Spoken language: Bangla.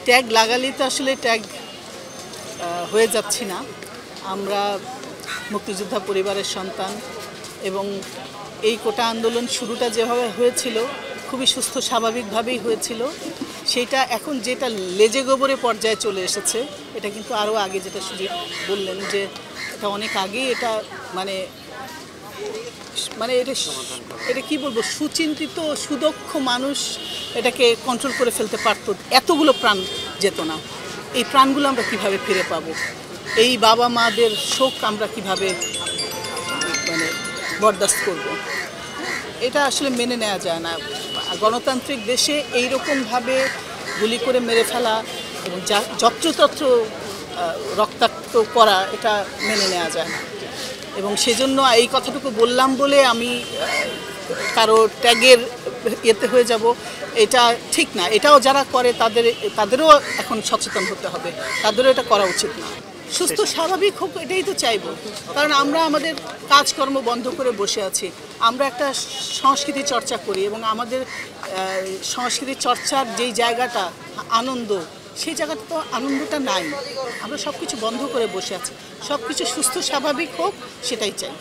ট্যাগ লাগালেই তো আসলে ট্যাগ হয়ে যাচ্ছি না। আমরা মুক্তিযোদ্ধা পরিবারের সন্তান এবং এই কোটা আন্দোলন শুরুটা যেভাবে হয়েছিল খুবই সুস্থ স্বাভাবিকভাবেই হয়েছিল, সেইটা এখন যেটা লেজে গোবরে পর্যায়ে চলে এসেছে, এটা কিন্তু আরও আগে যেটা সুজিত বললেন যে এটা অনেক আগেই এটা মানে এটা কি বলবো, সুচিন্তিত সুদক্ষ মানুষ এটাকে কন্ট্রোল করে ফেলতে পারতো, এতগুলো প্রাণ যেত না। এই প্রাণগুলো আমরা কিভাবে ফিরে পাবো? এই বাবা মাদের শোক আমরা কিভাবে মানে বরদাস্ত করব? এটা আসলে মেনে নেওয়া যায় না। গণতান্ত্রিক দেশে এইরকমভাবে গুলি করে মেরে ফেলা এবং যত্রতত্র রক্তাক্ত করা, এটা মেনে নেওয়া যায় না। এবং সেজন্য এই কথাটুকু বললাম বলে আমি কারো ট্যাগের এতে হয়ে যাব, এটা ঠিক না। এটাও যারা করে তাদেরও এখন সচেতন হতে হবে, তাদেরও এটা করা উচিত না। সুস্থ স্বাভাবিক হোক এটাই তো চাইবো, কারণ আমরা আমাদের কাজকর্ম বন্ধ করে বসে আছি। আমরা একটা সংস্কৃতি চর্চা করি এবং আমাদের সংস্কৃতি চর্চার যেই জায়গাটা আনন্দ, সেই জায়গাটা তো আনন্দটা নাই। আমরা সব কিছু বন্ধ করে বসে আছি। সব কিছু সুস্থ স্বাভাবিক হোক, সেটাই চাই।